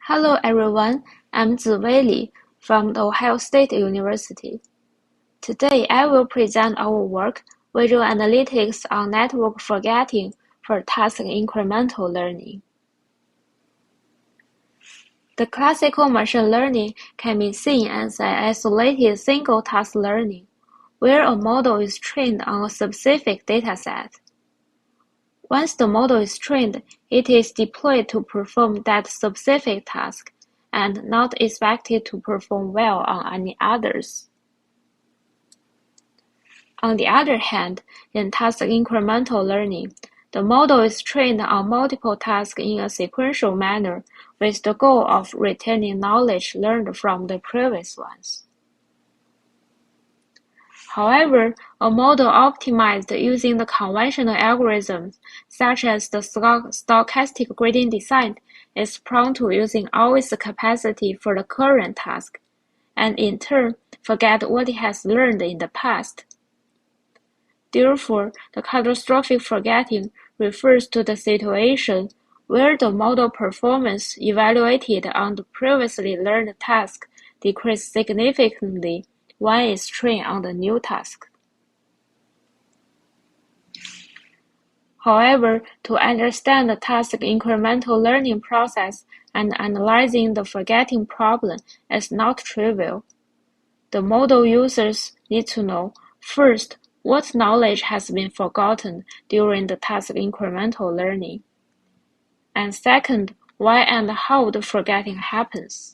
Hello everyone, I'm Ziwei from the Ohio State University. Today I will present our work, Visual Analytics on Network Forgetting for Task-Incremental Learning. The classical machine learning can be seen as an isolated single-task learning, where a model is trained on a specific dataset. Once the model is trained, it is deployed to perform that specific task and not expected to perform well on any others. On the other hand, in task-incremental learning, the model is trained on multiple tasks in a sequential manner with the goal of retaining knowledge learned from the previous ones. However, a model optimized using the conventional algorithms, such as the stochastic gradient descent, is prone to using all its capacity for the current task, and in turn, forget what it has learned in the past. Therefore, the catastrophic forgetting refers to the situation where the model performance evaluated on the previously learned task decreased significantly when it's trained on the new task. However, to understand the task-incremental learning process and analyzing the forgetting problem is not trivial. The model users need to know, first, what knowledge has been forgotten during the task-incremental learning, and second, why and how the forgetting happens.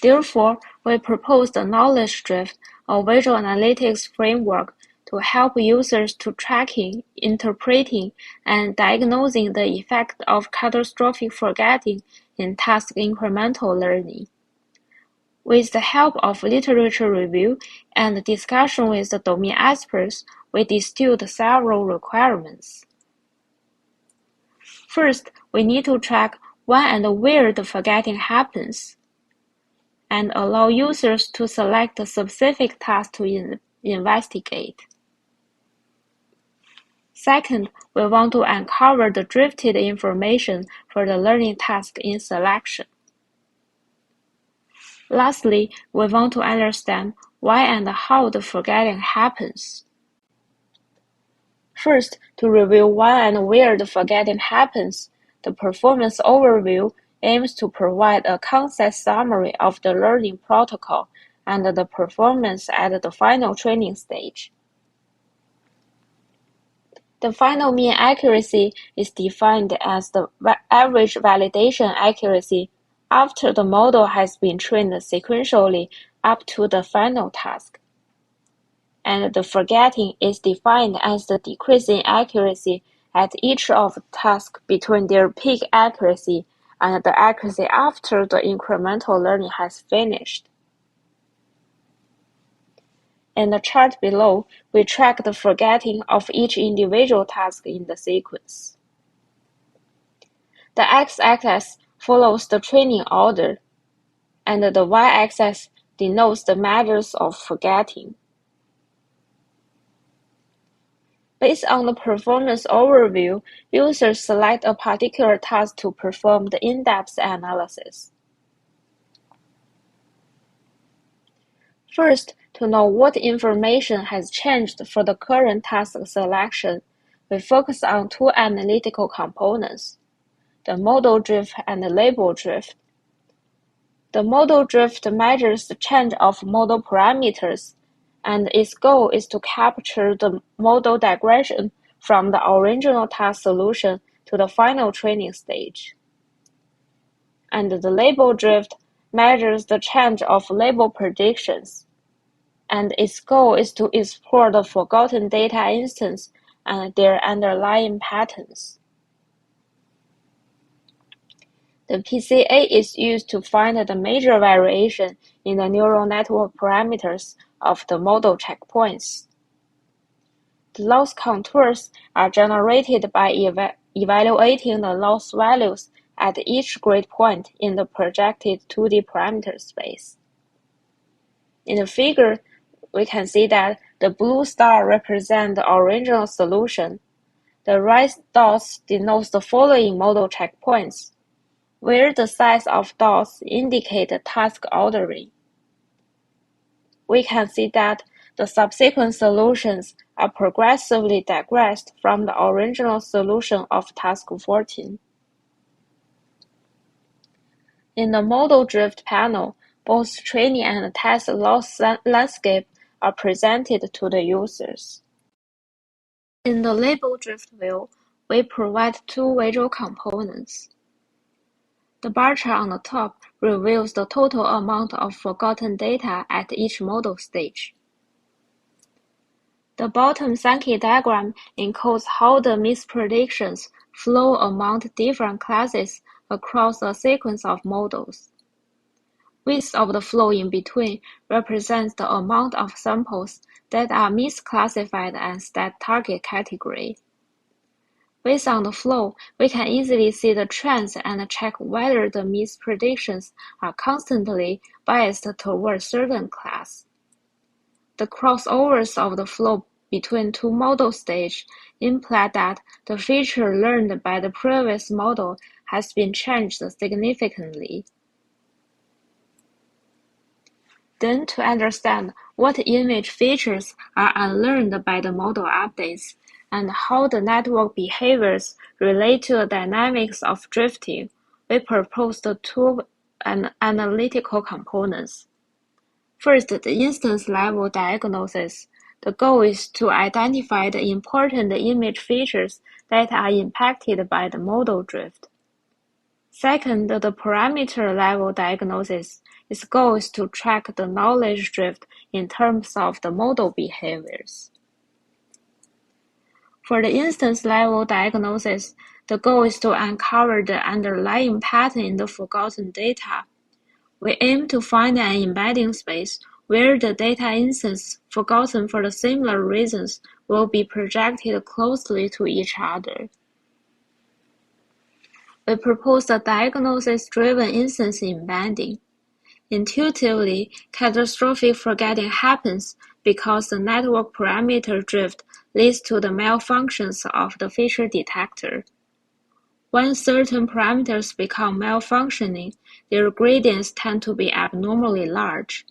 Therefore, we propose the KnowledgeDrift, a visual analytics framework, to help users to tracking, interpreting, and diagnosing the effect of catastrophic forgetting in task-incremental learning. With the help of literature review and discussion with the domain experts, we distilled several requirements. First, we need to track when and where the forgetting happens, and allow users to select a specific task to investigate. Second, we want to uncover the drifted information for the learning task in selection. Lastly, we want to understand why and how the forgetting happens. First, to review why and where the forgetting happens, the performance overview aims to provide a concise summary of the learning protocol and the performance at the final training stage. The final mean accuracy is defined as the average validation accuracy after the model has been trained sequentially up to the final task. And the forgetting is defined as the decrease in accuracy at each of the tasks between their peak accuracy and the accuracy after the incremental learning has finished. In the chart below, we track the forgetting of each individual task in the sequence. The x-axis follows the training order, and the y-axis denotes the measures of forgetting. Based on the performance overview, users select a particular task to perform the in-depth analysis. First, to know what information has changed for the current task selection, we focus on two analytical components, the model drift and the label drift. The model drift measures the change of model parameters, and its goal is to capture the model digression from the original task solution to the final training stage. And the label drift measures the change of label predictions, and its goal is to explore the forgotten data instance and their underlying patterns. The PCA is used to find the major variation in the neural network parameters of the model checkpoints. The loss contours are generated by evaluating the loss values at each grid point in the projected 2D parameter space. In the figure, we can see that the blue star represents the original solution, The right dots denote the following model checkpoints, where the size of dots indicate task ordering. We can see that the subsequent solutions are progressively digressed from the original solution of task 14. In the model drift panel, both training and test loss landscape are presented to the users. In the label drift view, we provide two visual components. The bar chart on the top reveals the total amount of forgotten data at each model stage. The bottom Sankey diagram encodes how the mispredictions flow among different classes across a sequence of models. Width of the flow in between represents the amount of samples that are misclassified as that target category. Based on the flow, we can easily see the trends and check whether the mispredictions are constantly biased toward certain class. The crossovers of the flow between two model stages imply that the feature learned by the previous model has been changed significantly. Then, to understand what image features are unlearned by the model updates, and how the network behaviors relate to the dynamics of drifting, we proposed two analytical components. First, the instance-level diagnosis. The goal is to identify the important image features that are impacted by the model drift. Second, the parameter-level diagnosis. Its goal is to track the knowledge drift in terms of the model behaviors. For the instance-level diagnosis, the goal is to uncover the underlying pattern in the forgotten data. We aim to find an embedding space where the data instance forgotten for the similar reasons will be projected closely to each other. We propose a diagnosis-driven instance embedding. Intuitively, catastrophic forgetting happens because the network parameter drift leads to the malfunctions of the feature detector. When certain parameters become malfunctioning, their gradients tend to be abnormally large.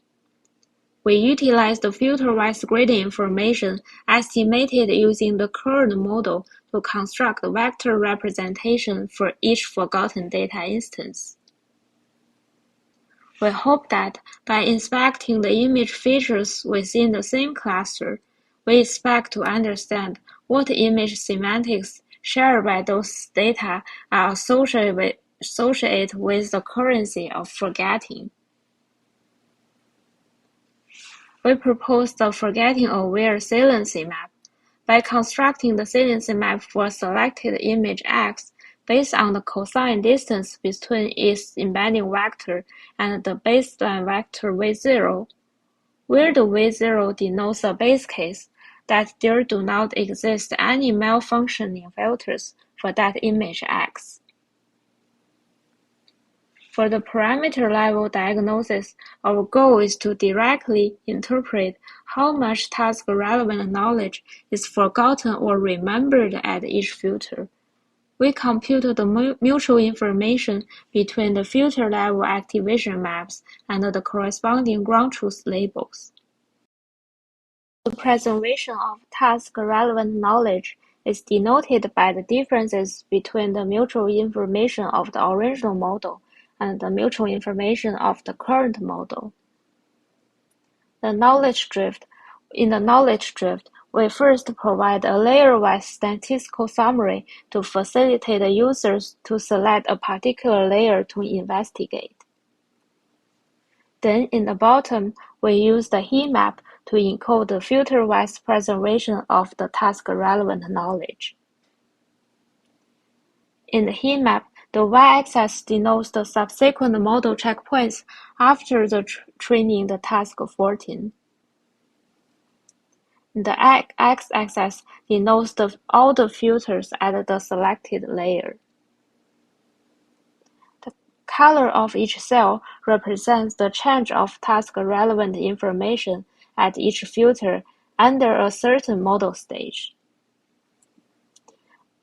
We utilize the filter-wise gradient information estimated using the current model to construct a vector representation for each forgotten data instance. We hope that by inspecting the image features within the same cluster, we expect to understand what image semantics shared by those data are associated with the currency of forgetting. We propose the forgetting-aware saliency map. By constructing the saliency map for a selected image X based on the cosine distance between its embedding vector and the baseline vector V0, where the V0 denotes a base case that there do not exist any malfunctioning filters for that image X. For the parameter-level diagnosis, our goal is to directly interpret how much task-relevant knowledge is forgotten or remembered at each filter. We compute the mutual information between the filter-level activation maps and the corresponding ground truth labels. The preservation of task-relevant knowledge is denoted by the differences between the mutual information of the original model and the mutual information of the current model. In the knowledge drift, we first provide a layer-wise statistical summary to facilitate the users to select a particular layer to investigate. Then, in the bottom, we use the heat map to encode the filter-wise preservation of the task-relevant knowledge. In the heat map, the y-axis denotes the subsequent model checkpoints after the training the task 14. The x-axis denotes all the filters at the selected layer. The color of each cell represents the change of task-relevant information at each filter under a certain model stage.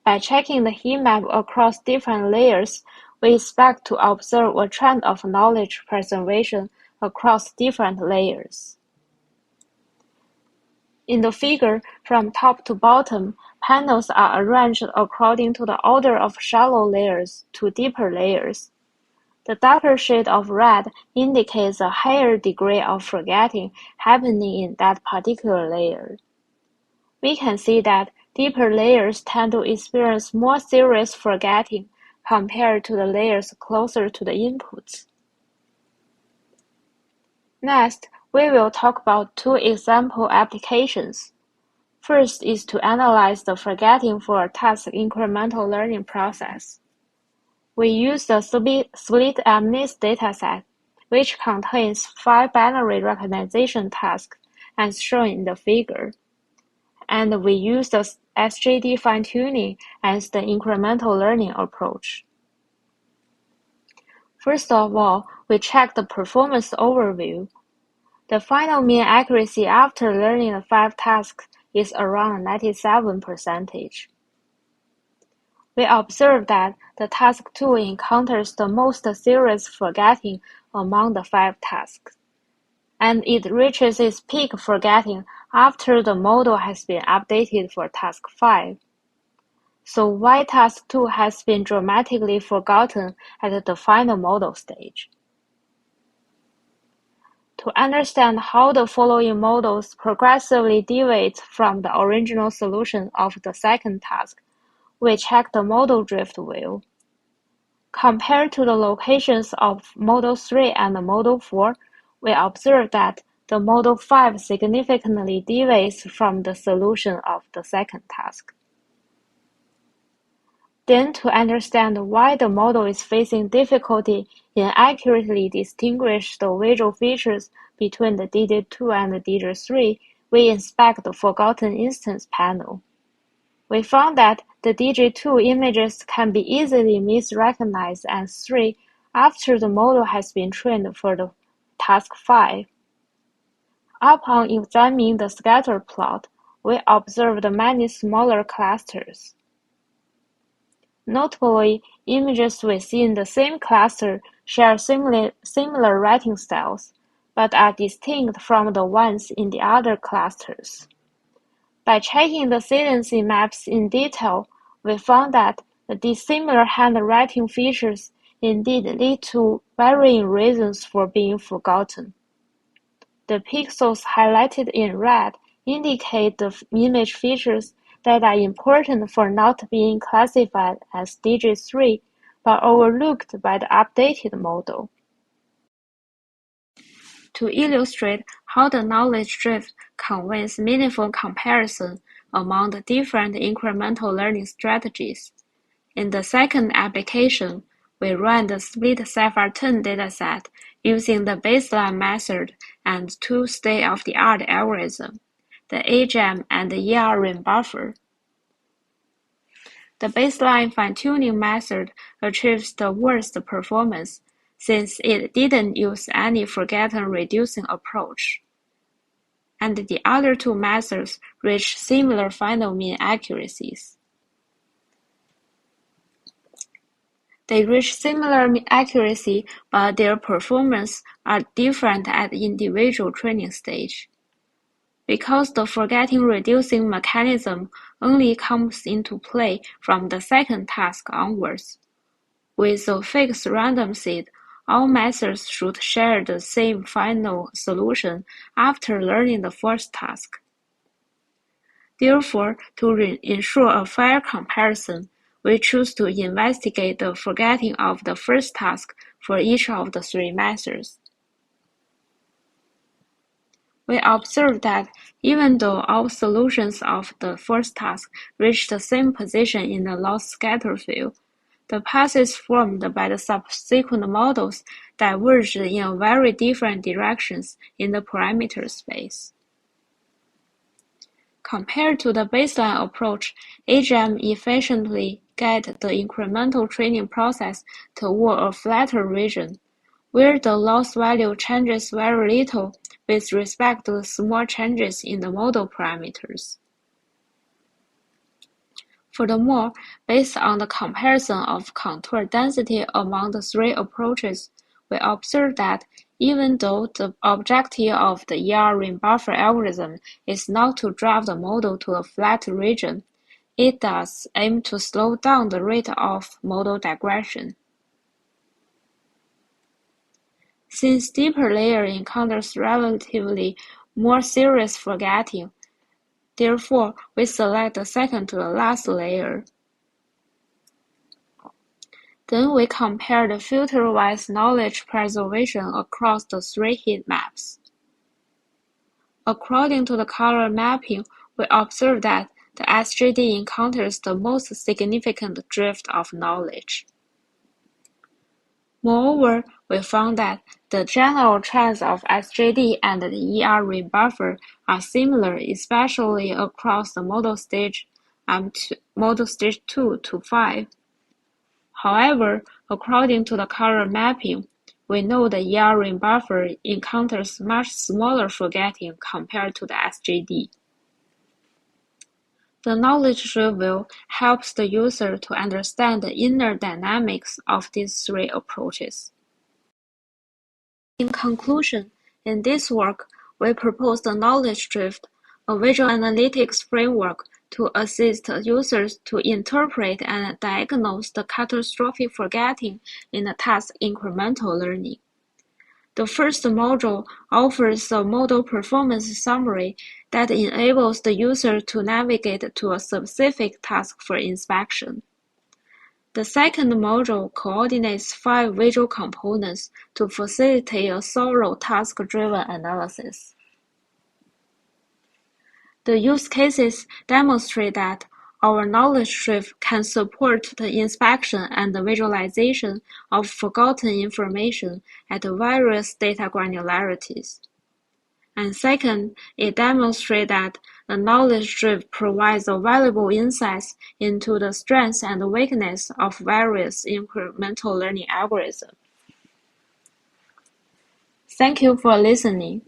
By checking the heat map across different layers, we expect to observe a trend of knowledge preservation across different layers. In the figure, from top to bottom, panels are arranged according to the order of shallow layers to deeper layers. The darker shade of red indicates a higher degree of forgetting happening in that particular layer. We can see that deeper layers tend to experience more serious forgetting compared to the layers closer to the inputs. Next, we will talk about two example applications. First is to analyze the forgetting for a task-incremental learning process. We use the split MNIST dataset, which contains 5 binary recognition tasks as shown in the figure, and we use the SGD fine-tuning as the incremental learning approach. First of all, we check the performance overview. The final mean accuracy after learning the 5 tasks is around 97%. We observe that the task 2 encounters the most serious forgetting among the 5 tasks, and it reaches its peak forgetting after the model has been updated for task 5. So why task 2 has been dramatically forgotten at the final model stage? To understand how the following models progressively deviate from the original solution of the second task, we check the model drift wheel. Compared to the locations of model 3 and model 4, we observe that the model 5 significantly deviates from the solution of the second task. Then, to understand why the model is facing difficulty in accurately distinguish the visual features between the digit 2 and the digit 3, we inspect the forgotten instance panel. We found that the digit 2 images can be easily misrecognized as 3 after the model has been trained for the task 5. Upon examining the scatter plot, we observed many smaller clusters. Notably, images within the same cluster share similar writing styles, but are distinct from the ones in the other clusters. By checking the saliency maps in detail, we found that the dissimilar handwriting features indeed lead to varying reasons for being forgotten. The pixels highlighted in red indicate the image features that are important for not being classified as digit 3 but overlooked by the updated model. To illustrate how the knowledge drift conveys meaningful comparison among the different incremental learning strategies, in the second application, we ran the split Sapphire-10 dataset using the baseline method and two state-of-the-art algorithms, the AGEM and the ERM buffer. The baseline fine-tuning method achieves the worst performance since it didn't use any forgotten-reducing approach, and the other two methods reach similar final mean accuracies. They reach similar accuracy, but their performance are different at the individual training stage. Because the forgetting-reducing mechanism only comes into play from the second task onwards, with a fixed random seed, all methods should share the same final solution after learning the first task. Therefore, to ensure a fair comparison, we choose to investigate the forgetting of the first task for each of the 3 methods. We observe that even though all solutions of the first task reach the same position in the loss scatter field, the paths formed by the subsequent models diverged in very different directions in the parameter space. Compared to the baseline approach, AGM efficiently guides the incremental training process toward a flatter region, where the loss value changes very little with respect to the small changes in the model parameters. Furthermore, based on the comparison of contour density among the three approaches, we observe that even though the objective of the ER ring buffer algorithm is not to drive the model to a flat region, it does aim to slow down the rate of model digression. Since deeper layer encounters relatively more serious forgetting, therefore we select the second to the last layer. Then we compare the filter-wise knowledge preservation across the three heat maps. According to the color mapping, we observe that the SGD encounters the most significant drift of knowledge. Moreover, we found that the general trends of SGD and the ER ring buffer are similar, especially across the model stage 2 to 5. However, according to the color mapping, we know the ER ring buffer encounters much smaller forgetting compared to the SGD. The knowledge-drift view helps the user to understand the inner dynamics of these three approaches. In conclusion, in this work, we propose the knowledge-drift, a visual analytics framework to assist users to interpret and diagnose the catastrophic forgetting in the task-incremental learning. The first module offers a model performance summary that enables the user to navigate to a specific task for inspection. The second module coordinates 5 visual components to facilitate a thorough task-driven analysis. The use cases demonstrate that our knowledge-drift can support the inspection and the visualization of forgotten information at various data granularities. And second, it demonstrates that the knowledge-drift provides valuable insights into the strengths and weaknesses of various incremental learning algorithms. Thank you for listening.